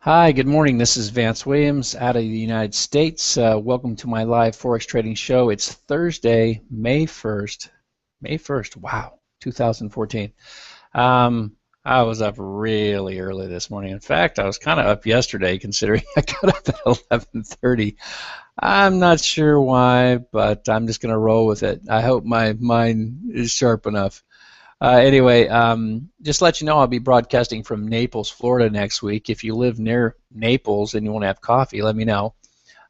Hi, good morning. This is Vance Williams out of the United States. Welcome to my live Forex trading show. It's Thursday, May 1st. May 1st, wow, 2014. I was up really early this morning. In fact, I was kind of up yesterday considering I got up at 11:30. I'm not sure why, but I'm just going to roll with it. I hope my mind is sharp enough. Anyway, just to let you know, I'll be broadcasting from Naples, Florida next week. If you live near Naples and you want to have coffee, let me know.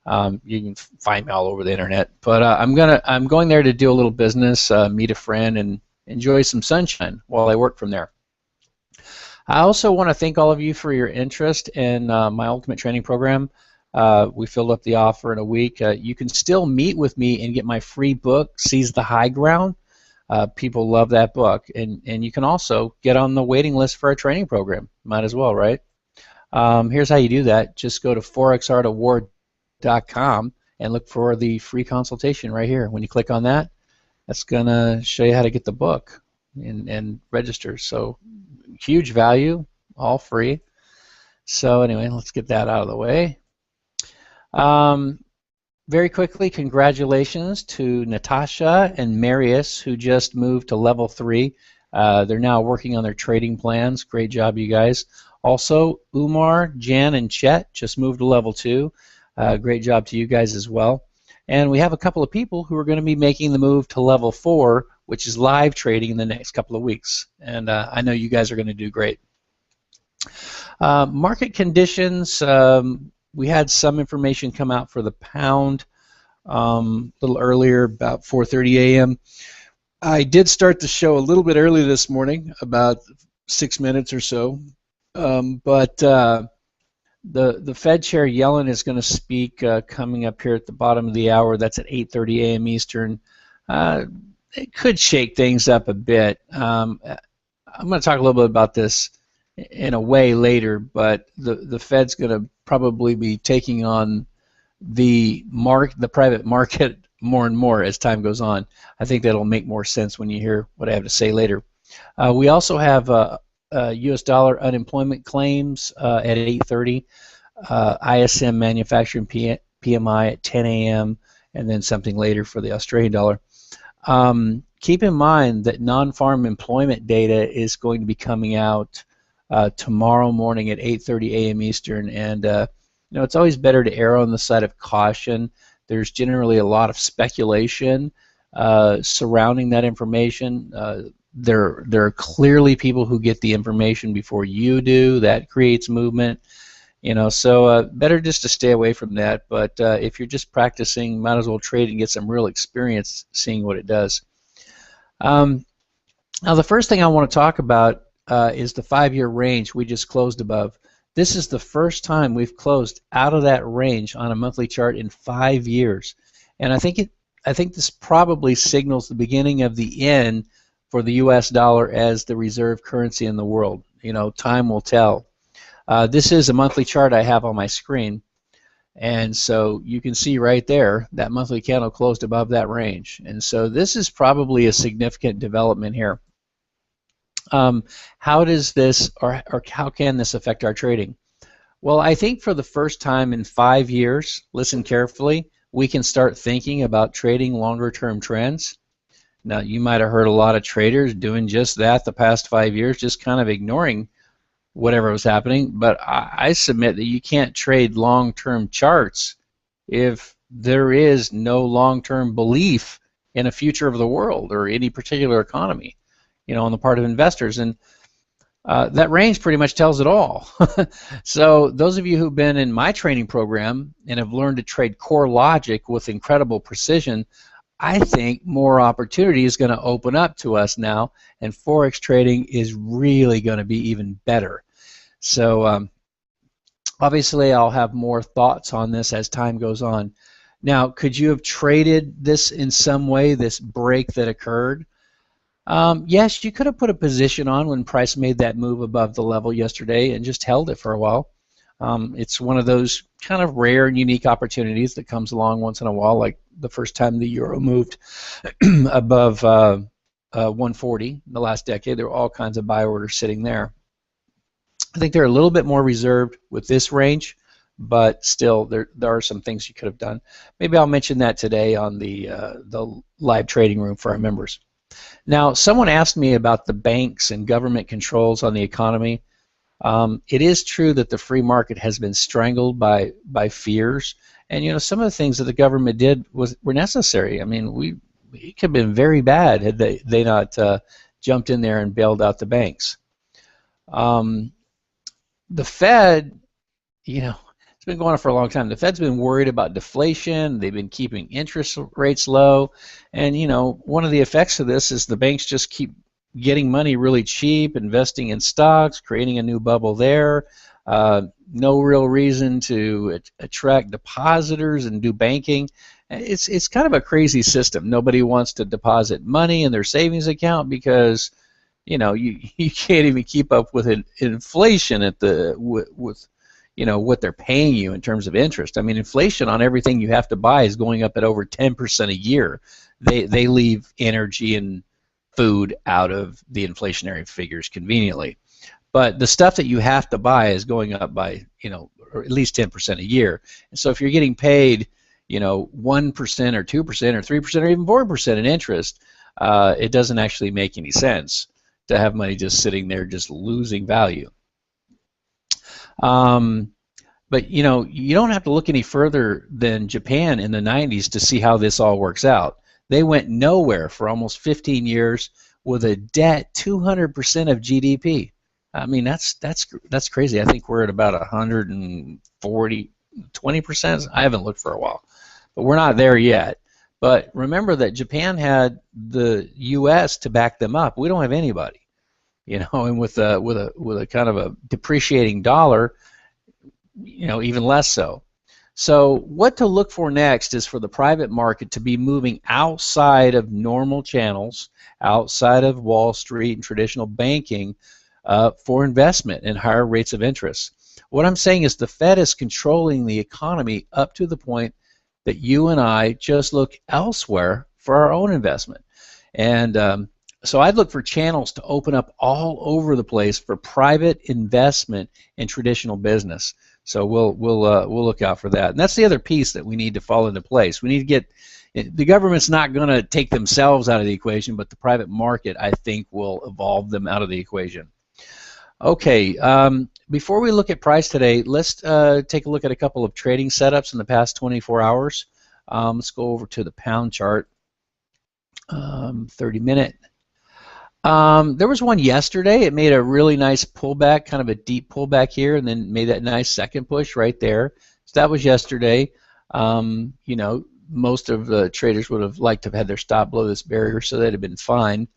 You can find me all over the internet. But I'm going there to do a little business, meet a friend, and enjoy some sunshine while I work from there. I also want to thank all of you for your interest in my Ultimate Training Program. We filled up the offer in a week. You can still meet with me and get my free book, Seize the High Ground. People love that book, and you can also get on the waiting list for our training program. Might as well, right? Here's how you do that. Just go to forexartofwar.com and look for the free consultation right here. When you click on that, that's going to show you how to get the book and register. So huge value, all free. So anyway, let's get that out of the way. Very quickly, congratulations to Natasha and Marius, who just moved to level 3. They're now working on their trading plans. Great job, you guys. Also, Umar, Jan, and Chet just moved to level 2. Great job to you guys as well. And we have a couple of people who are going to be making the move to level 4, which is live trading in the next couple of weeks. And I know you guys are going to do great. Market conditions. We had some information come out for the pound a little earlier, about 4:30 a.m. I did start the show a little bit early this morning, about 6 minutes or so. But the Fed Chair Yellen is going to speak coming up here at the bottom of the hour. That's at 8:30 a.m. Eastern. It could shake things up a bit. I'm going to talk a little bit about this in a way later, but the Fed's going to probably be taking on the private market more and more as time goes on. I think that'll make more sense when you hear what I have to say later. We also have U.S. dollar unemployment claims at 8:30, ISM manufacturing PMI at 10 a.m., and then something later for the Australian dollar. Keep in mind that non-farm employment data is going to be coming out tomorrow morning at 8:30 a.m. Eastern, and it's always better to err on the side of caution. There's generally a lot of speculation surrounding that information. There are clearly people who get the information before you do. That creates movement. So better just to stay away from that. But if you're just practicing, might as well trade and get some real experience seeing what it does. Now, the first thing I want to talk about is the 5-year range we just closed above. This is the first time we've closed out of that range on a monthly chart in 5 years, and I think this probably signals the beginning of the end for the U.S. dollar as the reserve currency in the world. Time will tell. This is a monthly chart I have on my screen, and so you can see right there that monthly candle closed above that range, and so this is probably a significant development here. How does this, or how can this affect our trading? Well, I think for the first time in 5 years, listen carefully, we can start thinking about trading longer-term trends. Now, you might have heard a lot of traders doing just that the past 5 years, just kind of ignoring whatever was happening, but I submit that you can't trade long-term charts if there is no long-term belief in a future of the world or any particular economy, on the part of investors, and that range pretty much tells it all. So those of you who've been in my training program and have learned to trade core logic with incredible precision, I think more opportunity is going to open up to us now, and Forex trading is really going to be even better. So obviously I'll have more thoughts on this as time goes on. Now, could you have traded this in some way, this break that occurred? Yes, you could have put a position on when price made that move above the level yesterday and just held it for a while. It's one of those kind of rare and unique opportunities that comes along once in a while, like the first time the euro moved above 140 in the last decade. There were all kinds of buy orders sitting there. I think they're a little bit more reserved with this range, but still there are some things you could have done. Maybe I'll mention that today on the live trading room for our members. Now, someone asked me about the banks and government controls on the economy. It is true that the free market has been strangled by fears, and some of the things that the government did were necessary. I mean, it could have been very bad had they not jumped in there and bailed out the banks. The Fed, it's been going on for a long time. The Fed's been worried about deflation. They've been keeping interest rates low, and one of the effects of this is the banks just keep getting money really cheap, investing in stocks, creating a new bubble there. No real reason to attract depositors and do banking. It's kind of a crazy system. Nobody wants to deposit money in their savings account because you can't even keep up with inflation with what they're paying you in terms of interest. I mean, inflation on everything you have to buy is going up at over 10% a year. They leave energy and food out of the inflationary figures conveniently, but the stuff that you have to buy is going up by or at least 10% a year. And so if you're getting paid 1% or 2% or 3% or even 4% in interest, it doesn't actually make any sense to have money just sitting there just losing value. But you don't have to look any further than Japan in the 90s to see how this all works out. They went nowhere for almost 15 years with a debt 200% of GDP. I mean, that's crazy. I think we're at about 140, 20%. I haven't looked for a while, but we're not there yet. But remember that Japan had the U.S. to back them up. We don't have anybody, and with a kind of a depreciating dollar, even less so. So what to look for next is for the private market to be moving outside of normal channels, outside of Wall Street and traditional banking, for investment and higher rates of interest. What I'm saying is the Fed is controlling the economy up to the point that you and I just look elsewhere for our own investment. And so I'd look for channels to open up all over the place for private investment in traditional business. So we'll look out for that. And that's the other piece that we need to fall into place. We need to get the government's not going to take themselves out of the equation, but the private market, I think, will evolve them out of the equation. Okay, before we look at price today, let's take a look at a couple of trading setups in the past 24 hours. Let's go over to the pound chart, 30-minute. There was one yesterday. It made a really nice pullback, kind of a deep pullback here, and then made that nice second push right there. So that was yesterday. Most of the traders would have liked to have had their stop below this barrier, so that'd have been fine.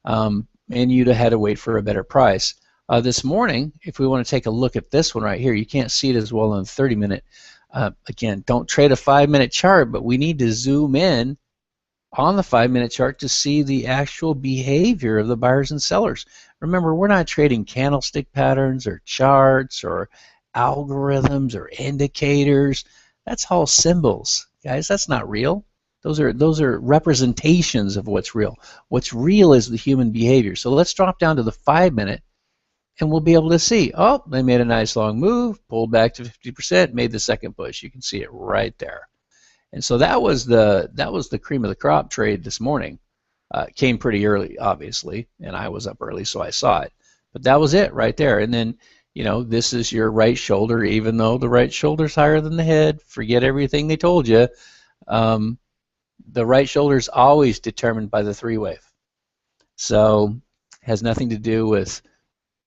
And you'd have had to wait for a better price. This morning, if we want to take a look at this one right here, you can't see it as well on the 30-minute. Again, don't trade a 5-minute chart, but we need to zoom in on the 5-minute chart to see the actual behavior of the buyers and sellers. Remember, we're not trading candlestick patterns or charts or algorithms or indicators. That's all symbols, guys. That's not real. Those are representations of what's real. What's real is the human behavior. So let's drop down to the 5-minute, and we'll be able to see, oh, they made a nice long move, pulled back to 50%, made the second push. You can see it right there. And so that was the cream of the crop trade this morning. It came pretty early, obviously, and I was up early, so I saw it. But that was it right there. And then, this is your right shoulder, even though the right shoulder's higher than the head. Forget everything they told you. The right shoulder is always determined by the three-wave. So it has nothing to do with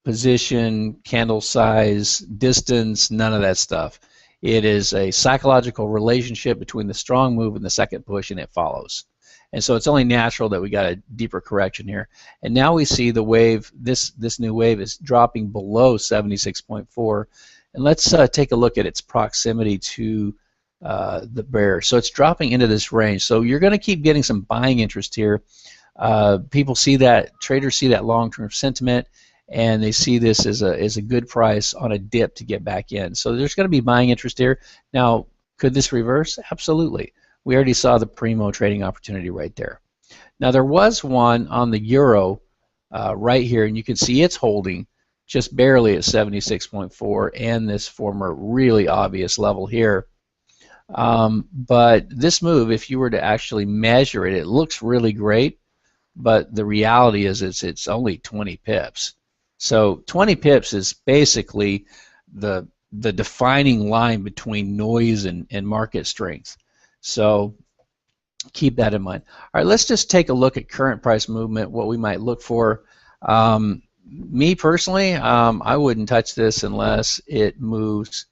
position, candle size, distance, none of that stuff. It is a psychological relationship between the strong move and the second push, and it follows. And so it's only natural that we got a deeper correction here. And now we see the wave, this new wave is dropping below 76.4. And let's take a look at its proximity to the bear. So it's dropping into this range. So you're going to keep getting some buying interest here. People see that, traders see that long-term sentiment, and they see this as a good price on a dip to get back in. So there's going to be buying interest here. Now, could this reverse? Absolutely. We already saw the primo trading opportunity right there. Now, there was one on the euro right here, and you can see it's holding. just barely at 76.4 and this former really obvious level here. But this move, if you were to actually measure it, it looks really great, but the reality is it's only 20 pips. So 20 pips is basically the defining line between noise and market strength. So keep that in mind. All right, let's just take a look at current price movement, what we might look for. Me personally, I wouldn't touch this unless it moves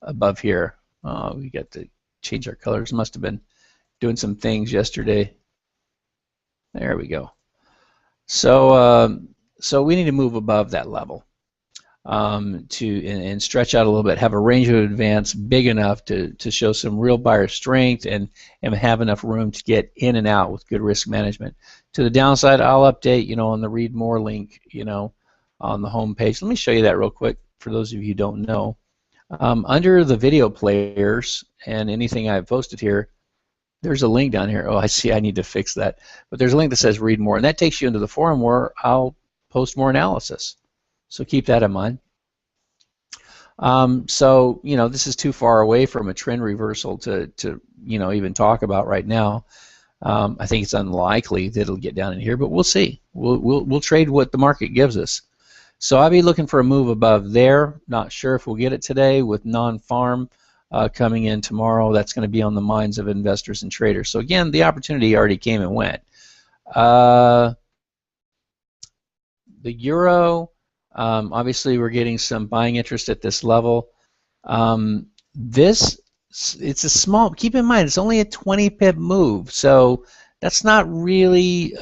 above here. We got to change our colors. Must have been doing some things yesterday. There we go. So so we need to move above that level and stretch out a little bit, have a range of advance big enough to show some real buyer strength and have enough room to get in and out with good risk management. To the downside, I'll update, you know, on the read more link, you know, on the home page. Let me show you that real quick for those of you who don't know. Under the video players and anything I've posted here, there's a link down here. Oh, I see, I need to fix that. But there's a link that says read more, and that takes you into the forum where I'll post more analysis. So keep that in mind. So, you know, this is too far away from a trend reversal to you know, even talk about right now. I think it's unlikely that it'll get down in here, but we'll see. We'll trade what the market gives us. So I'll be looking for a move above there. Not sure if we'll get it today with non-farm coming in tomorrow. That's going to be on the minds of investors and traders. So again, the opportunity already came and went. The euro, obviously we're getting some buying interest at this level. It's a small, keep in mind, it's only a 20 pip move, so that's not really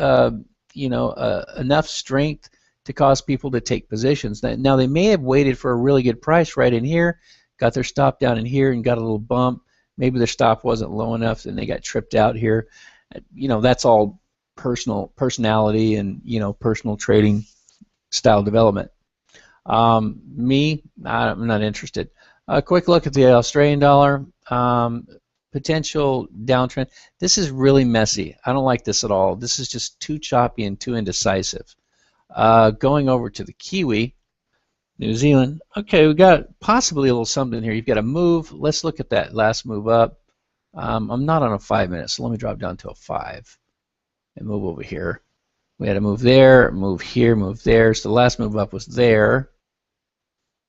you know, enough strength to cause people to take positions. Now they may have waited for a really good price right in here, got their stop down in here and got a little bump. Maybe their stop wasn't low enough and they got tripped out here. You know, that's all personality and, you know, personal trading style development. Me, I'm not interested. A quick look at the Australian dollar. Potential downtrend. This is really messy. I don't like this at all. This is just too choppy and too indecisive. Going over to the Kiwi, New Zealand. Okay, we got possibly a little something here. You've got a move. Let's look at that last move up. I'm not on a 5 minute, so let me drop down to a 5 and move over here. We had a move there, move here, move there. So the last move up was there.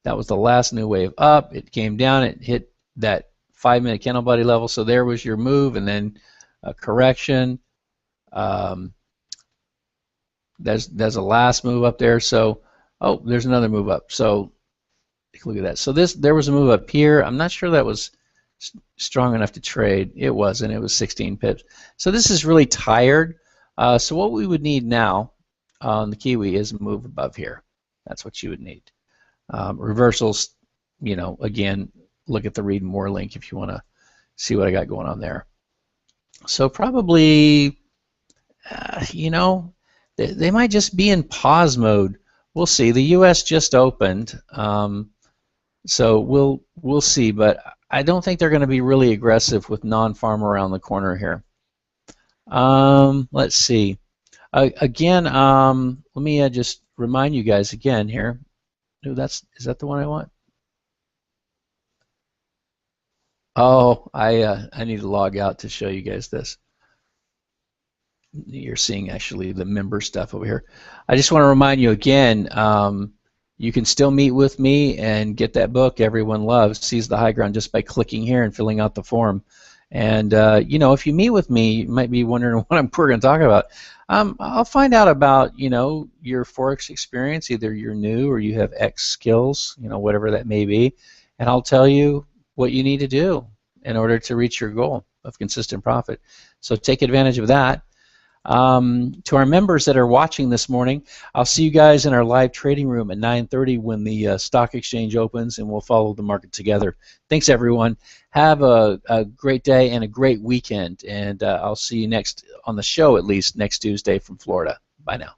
That was the last new wave up. It came down. It hit that 5 minute candle body level. So there was your move, and then a correction. There's a last move up there. So, oh, there's another move up. So take a look at that. So there was a move up here. I'm not sure that was strong enough to trade. It wasn't. It was 16 pips. So this is really tired. So what we would need now on the Kiwi is a move above here. That's what you would need. Reversals, you know, again, look at the read more link if you want to see what I got going on there. So probably, you know, they might just be in pause mode. We'll see. The U.S. just opened, so we'll see. But I don't think they're going to be really aggressive with non-farm around the corner here. Let's see. Again, let me just remind you guys again here. No, is that the one I want? Oh, I need to log out to show you guys this. You're seeing actually the member stuff over here. I just want to remind you again, you can still meet with me and get that book Everyone Loves, Seize the High Ground, just by clicking here and filling out the form. And you know, if you meet with me, you might be wondering what we're going to talk about. I'll find out about, you know, your Forex experience. Either you're new or you have X skills, you know, whatever that may be, and I'll tell you what you need to do in order to reach your goal of consistent profit. So take advantage of that. To our members that are watching this morning, I'll see you guys in our live trading room at 9:30 when the stock exchange opens, and we'll follow the market together. Thanks, everyone. Have a great day and a great weekend, and I'll see you next on the show, at least next Tuesday from Florida. Bye now.